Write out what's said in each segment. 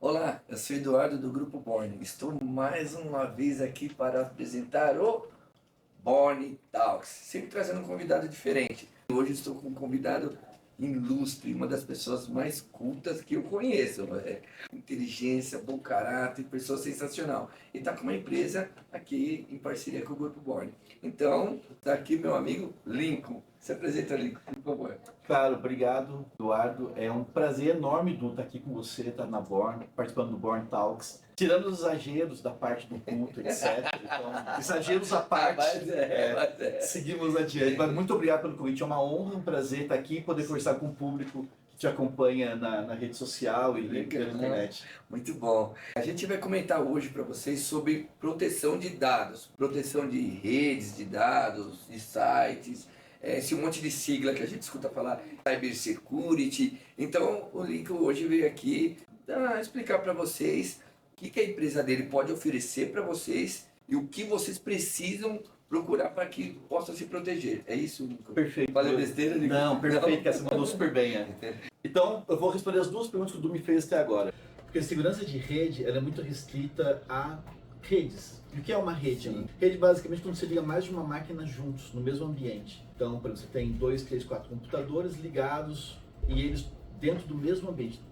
Olá, eu sou Eduardo do Grupo Borne. Estou mais uma vez aqui para apresentar o Borne Talks, sempre trazendo um convidado diferente. Hoje estou com um convidado ilustre, uma das pessoas mais cultas que eu conheço. Inteligência, bom caráter, pessoa sensacional. E está com uma empresa aqui em parceria com o Grupo Borne. Então, está aqui meu amigo Lincoln. Se apresenta, Lincoln, por favor. Claro, obrigado, Eduardo. É um prazer enorme, Du, estar aqui com você, estar na Born, participando do Born Talks. Tirando os exageros da parte do culto, etc. Então, exageros à parte, seguimos adiante. Mas muito obrigado pelo convite. É uma honra, um prazer estar aqui e poder conversar com o público que te acompanha na rede social e pela internet. Muito bom. A gente vai comentar hoje para vocês sobre proteção de dados, proteção de redes de dados, de sites, esse monte de sigla que a gente escuta falar, cybersecurity. Então, o Lincoln hoje veio aqui explicar para vocês o que a empresa dele pode oferecer para vocês e o que vocês precisam procurar para que possam se proteger. É isso, Lincoln? Perfeito. Falei besteira, Lincoln? Não, perfeito, que você mandou super bem. Então, eu vou responder as duas perguntas que o Du me fez até agora. Porque a segurança de rede ela é muito restrita a redes. E o que é uma rede? Sim. Rede, basicamente, quando você liga mais de uma máquina juntos, no mesmo ambiente. Então, por exemplo, você tem 2, 3, 4 computadores ligados e eles dentro do mesmo ambiente.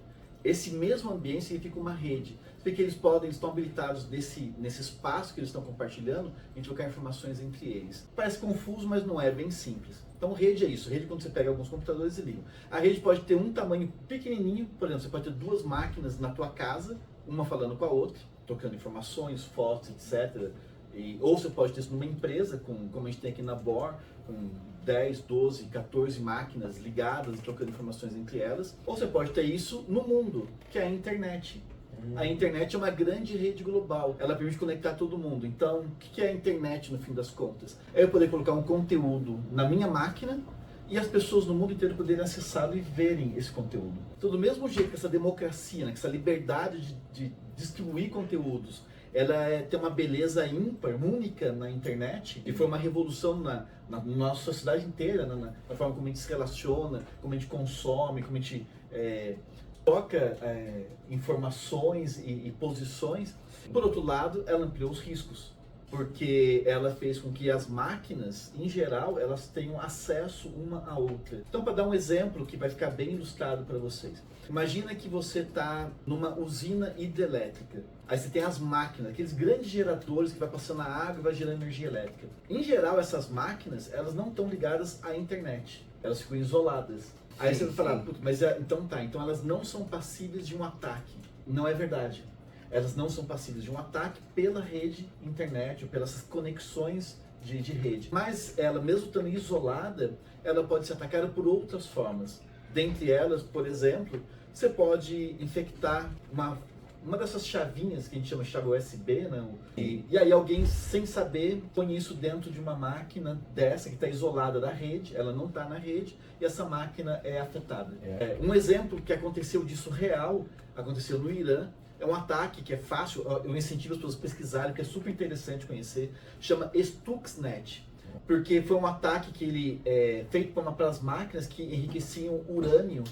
Esse mesmo ambiente significa uma rede. Porque eles estão habilitados nesse espaço que eles estão compartilhando, a gente trocar informações entre eles. Parece confuso, mas não é, bem simples. Então rede é isso, rede é quando você pega alguns computadores e liga. A rede pode ter um tamanho pequenininho, por exemplo, você pode ter duas máquinas na tua casa, uma falando com a outra, trocando informações, fotos, etc. Ou você pode ter isso numa empresa, como a gente tem aqui na BOR, com 10, 12, 14 máquinas ligadas, trocando informações entre elas. Ou você pode ter isso no mundo, que é a internet. A internet é uma grande rede global, ela permite conectar todo mundo. Então, o que é a internet no fim das contas? É eu poder colocar um conteúdo na minha máquina e as pessoas no mundo inteiro poderem acessá-lo e verem esse conteúdo. Então, do mesmo jeito que essa democracia, que essa liberdade de distribuir conteúdos, ela tem uma beleza ímpar, única na internet, e foi uma revolução na nossa sociedade inteira, na forma como a gente se relaciona, como a gente consome, como a gente troca informações e posições. Por outro lado, ela ampliou os riscos, porque ela fez com que as máquinas, em geral, elas tenham acesso uma à outra. Então, para dar um exemplo que vai ficar bem ilustrado para vocês. Imagina que você está numa usina hidrelétrica. Aí você tem as máquinas, aqueles grandes geradores que vai passando a água e vai gerando energia elétrica. Em geral, essas máquinas, elas não estão ligadas à internet. Elas ficam isoladas. Aí você vai falar, mas então elas não são passíveis de um ataque. Não é verdade. Elas não são passíveis de um ataque pela rede internet ou pelas conexões de rede. Mas ela, mesmo estando isolada, ela pode ser atacada por outras formas. Dentre elas, por exemplo, você pode infectar uma dessas chavinhas que a gente chama de chave USB, né? E aí alguém, sem saber, põe isso dentro de uma máquina dessa que está isolada da rede, ela não está na rede, e essa máquina é afetada. Um exemplo que aconteceu disso real, aconteceu no Irã. É um ataque que é fácil, eu incentivo as pessoas a pesquisarem, porque é super interessante conhecer, chama Stuxnet. Porque foi um ataque que ele feito para as máquinas que enriqueciam urânio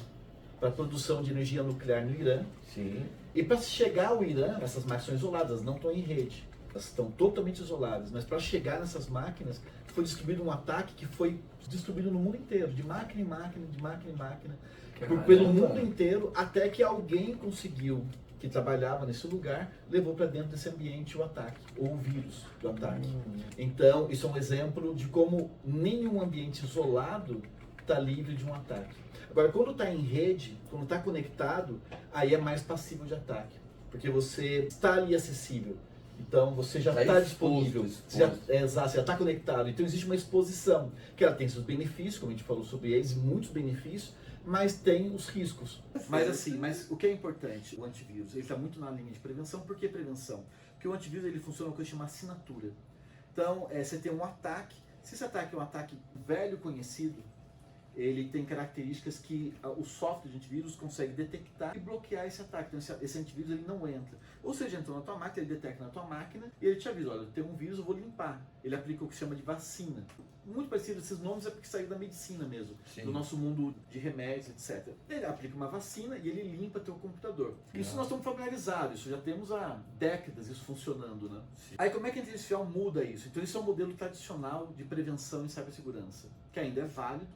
para a produção de energia nuclear no Irã. Sim. E para chegar ao Irã, essas máquinas são isoladas, elas não estão em rede. Elas estão totalmente isoladas. Mas para chegar nessas máquinas, foi distribuído um ataque que foi distribuído no mundo inteiro, de máquina em máquina, de máquina em máquina, pelo mundo inteiro, até que alguém conseguiu, que trabalhava nesse lugar, levou para dentro desse ambiente o ataque, ou o vírus do ataque. Então, isso é um exemplo de como nenhum ambiente isolado está livre de um ataque. Agora, quando está em rede, quando está conectado, aí é mais passível de ataque, porque você está ali acessível. Então você já está disponível, você já está conectado. Então existe uma exposição, que ela tem seus benefícios, como a gente falou sobre eles, muitos benefícios, mas tem os riscos. Mas o que é importante, o antivírus, ele está muito na linha de prevenção. Por que prevenção? Porque o antivírus ele funciona com o que chama assinatura. Então você tem um ataque, se esse ataque é um ataque velho conhecido, ele tem características que o software de antivírus consegue detectar e bloquear esse ataque. Então esse antivírus ele não entra. Ou seja, entrou na tua máquina, ele detecta na tua máquina e ele te avisa, olha, tem um vírus, eu vou limpar. Ele aplica o que se chama de vacina. Muito parecido, esses nomes é porque saiu da medicina mesmo, do nosso mundo de remédios, etc. Ele aplica uma vacina e ele limpa teu computador. Isso nós estamos familiarizados, isso já temos há décadas isso funcionando, né? Aí como é que a inteligência artificial muda isso? Então isso é um modelo tradicional de prevenção em cibersegurança, que ainda é válido,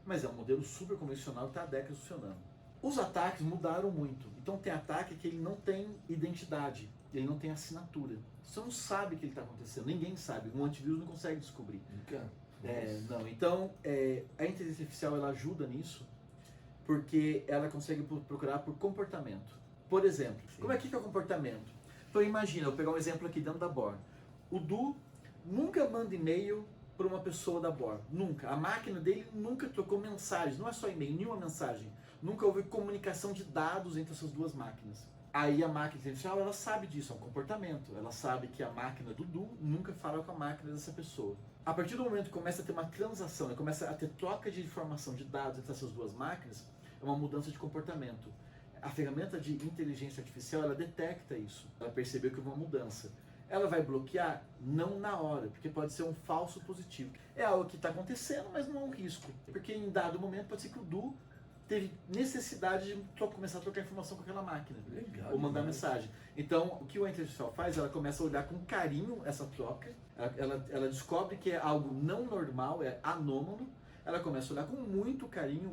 mas é um modelo super convencional que está há décadas funcionando. Os ataques mudaram muito. Então tem ataque que ele não tem identidade, ele não tem assinatura. Você não sabe o que está acontecendo, ninguém sabe. Um antivírus não consegue descobrir. Não. Então a inteligência artificial ela ajuda nisso, porque ela consegue procurar por comportamento. Por exemplo, como é que é o comportamento? Então imagina, eu vou pegar um exemplo aqui dentro da BOR. O Du nunca manda e-mail para uma pessoa da BOR. Nunca. A máquina dele nunca trocou mensagens. Não é só e-mail, nenhuma mensagem. Nunca houve comunicação de dados entre essas duas máquinas. Aí a máquina artificial, ela sabe disso, é um comportamento. Ela sabe que a máquina do Du nunca fala com a máquina dessa pessoa. A partir do momento que começa a ter uma transação, né, começa a ter troca de informação, de dados entre essas duas máquinas, é uma mudança de comportamento. A ferramenta de inteligência artificial, ela detecta isso. Ela percebeu que houve uma mudança. Ela vai bloquear? Não na hora, porque pode ser um falso positivo. É algo que está acontecendo, mas não é um risco. Porque em dado momento pode ser que o Du teve necessidade de começar a trocar informação com aquela máquina. Legal, ou mandar mensagem. Então, o que o inteligência artificial faz? Ela começa a olhar com carinho essa troca. Ela descobre que é algo não normal, é anômalo. Ela começa a olhar com muito carinho,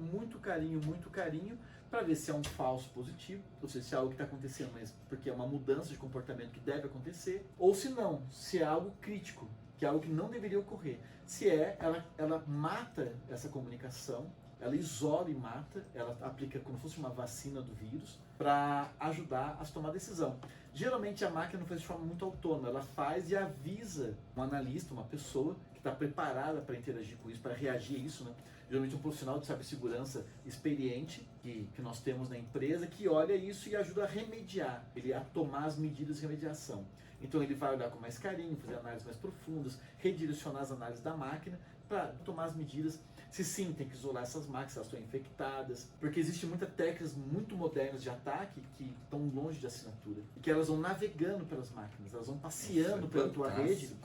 para ver se é um falso positivo, ou seja, se é algo que está acontecendo, mas porque é uma mudança de comportamento que deve acontecer, ou se não, se é algo crítico, que é algo que não deveria ocorrer. Se ela mata essa comunicação, ela isola e mata, ela aplica como se fosse uma vacina do vírus para ajudar a tomar decisão. Geralmente a máquina não faz de forma muito autônoma, ela faz e avisa um analista, uma pessoa que está preparada para interagir com isso, para reagir a isso, né? Geralmente um profissional de cibersegurança experiente que nós temos na empresa que olha isso e ajuda a remediar, a tomar as medidas de remediação. Então ele vai olhar com mais carinho, fazer análises mais profundas, redirecionar as análises da máquina para tomar as medidas. Se sim, tem que isolar essas máquinas, elas estão infectadas, porque existem muitas técnicas muito modernas de ataque que estão longe de assinatura, e que elas vão navegando pelas máquinas, elas vão passeando pela tua rede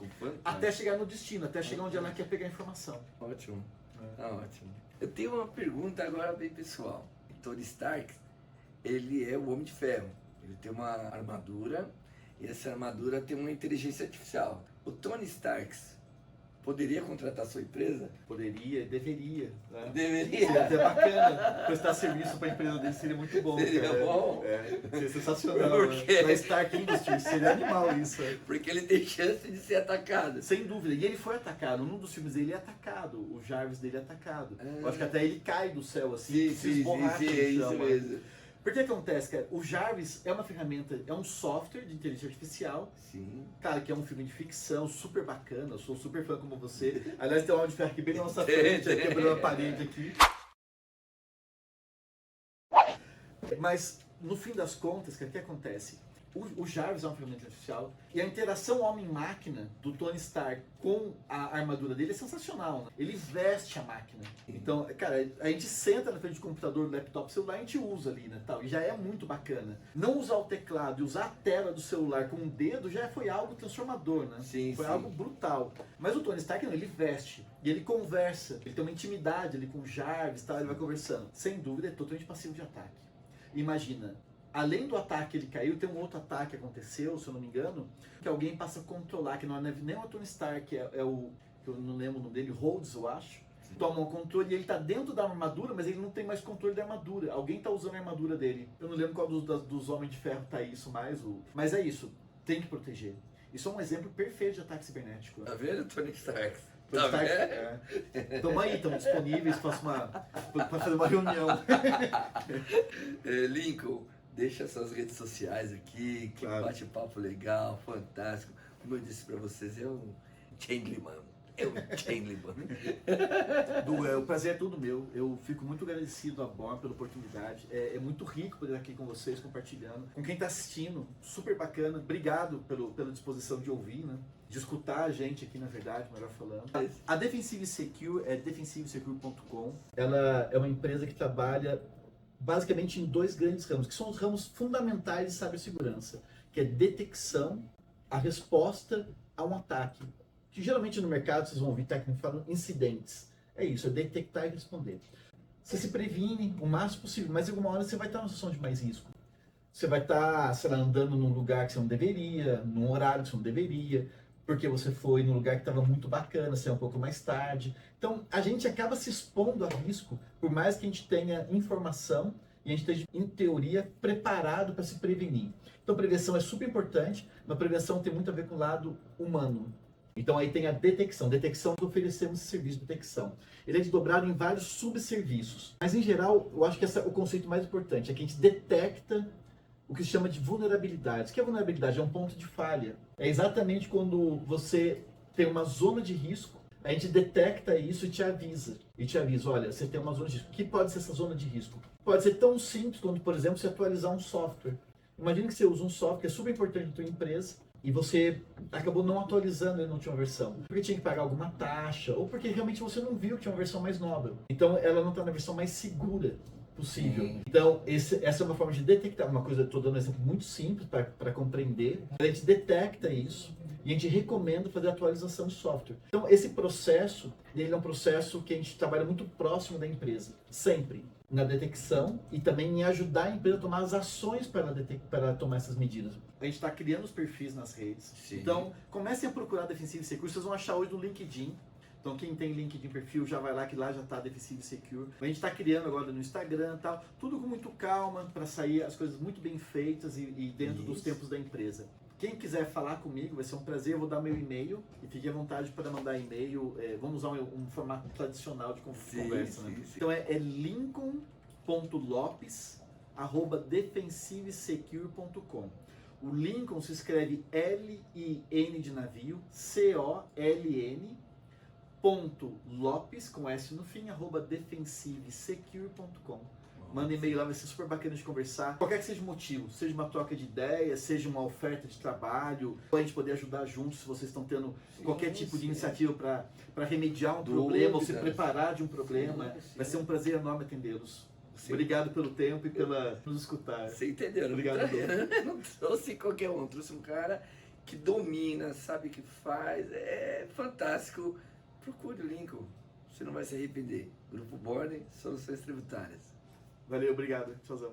até chegar no destino, até chegar onde ela quer pegar a informação. Ótimo, tá ótimo. Eu tenho uma pergunta agora bem pessoal. Tony Stark, ele é o Homem de Ferro, ele tem uma armadura, e essa armadura tem uma inteligência artificial. O Tony Stark poderia contratar sua empresa? Poderia, deveria. Né? Deveria. Seria até bacana. Prestar serviço para a empresa dele seria muito bom. Seria cara. bom? Seria sensacional. Porque... Na Stark Industries seria animal isso. Porque ele tem chance de ser atacado. Sem dúvida. E ele foi atacado. Num dos filmes dele é atacado. O Jarvis dele é atacado. Eu acho que até ele cai do céu assim. Sim, é isso mesmo. Porque acontece, cara, o Jarvis é uma ferramenta, é um software de inteligência artificial. Sim. Cara, que é um filme de ficção super bacana, eu sou super fã como você. Aliás, tem um Homem de Ferro aqui bem na nossa frente, quebrando a parede aqui. Mas, no fim das contas, cara, o que acontece? O Jarvis é uma ferramenta artificial e a interação homem-máquina do Tony Stark com a armadura dele é sensacional, né? Ele veste a máquina. Então, cara, a gente senta na frente do computador, do laptop, celular, a gente usa ali, né, tal, e já é muito bacana. Não usar o teclado e usar a tela do celular com o dedo já foi algo transformador, né? Foi algo brutal. Mas o Tony Stark não, ele veste e ele conversa, ele tem uma intimidade ali com o Jarvis, tal, ele vai conversando. Sem dúvida, é totalmente passivo de ataque. Imagina, além do ataque ele caiu, tem um outro ataque que aconteceu, se eu não me engano, que alguém passa a controlar, que não é nem o Tony Stark, é o, que eu não lembro o nome dele, Rhodes, eu acho. Sim. Toma o controle e ele tá dentro da armadura, mas ele não tem mais controle da armadura. Alguém tá usando a armadura dele. Eu não lembro qual dos Homens de Ferro tá isso mais, mas é isso, tem que proteger. Isso é um exemplo perfeito de ataque cibernético. Tá vendo, Tony Stark? Tá Tamo aí, estamos disponíveis para fazer uma reunião. Lincoln, deixa suas redes sociais aqui, que bate-papo legal, fantástico. Como eu disse para vocês, é um gentleman. O prazer é todo meu. Eu fico muito agradecido a Born pela oportunidade. É muito rico poder estar aqui com vocês, compartilhando. Com quem está assistindo, super bacana. Obrigado pela disposição de ouvir, né? De escutar a gente aqui, na verdade, melhor falando. A Defensive Secure é defensivesecure.com. Ela é uma empresa que trabalha basicamente em dois grandes ramos, que são os ramos fundamentais de cibersegurança, que é detecção, a resposta a um ataque. Que geralmente no mercado vocês vão ouvir técnicos falando incidentes. É isso, é detectar e responder. Você se previne o máximo possível, mas em alguma hora você vai estar numa situação de mais risco. Você vai estar, sei lá, andando num lugar que você não deveria, num horário que você não deveria, porque você foi num lugar que estava muito bacana, você é um pouco mais tarde. Então, a gente acaba se expondo a risco, por mais que a gente tenha informação e a gente esteja, em teoria, preparado para se prevenir. Então, prevenção é super importante, mas prevenção tem muito a ver com o lado humano. Então, aí tem a detecção. Detecção que oferecemos esse serviço de detecção. Ele é desdobrado em vários subserviços. Mas, em geral, eu acho que esse é o conceito mais importante, é que a gente detecta o que se chama de vulnerabilidades. O que é vulnerabilidade? É um ponto de falha. É exatamente quando você tem uma zona de risco, a gente detecta isso e te avisa. E te avisa, olha, você tem uma zona de risco. O que pode ser essa zona de risco? Pode ser tão simples quanto, por exemplo, você atualizar um software. Imagina que você usa um software que é super importante na tua empresa e você acabou não atualizando ele na última versão. Porque tinha que pagar alguma taxa, ou porque realmente você não viu que tinha uma versão mais nova. Então ela não está na versão mais segura possível. Então, essa é uma forma de detectar uma coisa. Estou dando um exemplo muito simples para compreender. A gente detecta isso e a gente recomenda fazer a atualização de software. Então, esse processo, ele é um processo que a gente trabalha muito próximo da empresa, sempre na detecção e também em ajudar a empresa a tomar as ações para tomar essas medidas. A gente está criando os perfis nas redes. Sim. Então, comecem a procurar Defensive Secure. Vocês vão achar hoje no LinkedIn. Então quem tem LinkedIn perfil já vai lá, que lá já está Defensive Secure. A gente está criando agora no Instagram e tal, tudo com muito calma, para sair as coisas muito bem feitas e dentro dos tempos da empresa. Quem quiser falar comigo, vai ser um prazer, eu vou dar meu e-mail e fique à vontade para mandar e-mail. Vamos usar um formato tradicional de conversa. Né? Então é lincoln.lopes@defensivesecure.com. O Lincoln se escreve L-I-N de navio, C-O-L-N, .lopes, com S no fim, @defensivesecure.com. Manda e-mail lá, vai ser super bacana de conversar. Qualquer que seja o motivo, seja uma troca de ideias, seja uma oferta de trabalho, ou a gente poder ajudar juntos se vocês estão tendo qualquer tipo de iniciativa para remediar um problema, ou se preparar de um problema. Vai ser um prazer enorme atendê-los. Sim. Obrigado pelo tempo e pela nos escutar. Você entendeu? Obrigado. Não trouxe qualquer um, trouxe um cara que domina, sabe o que faz, é fantástico. Procure o Lincoln, você não vai se arrepender. Grupo Born, Soluções Tributárias. Valeu, obrigado. Tchauzão.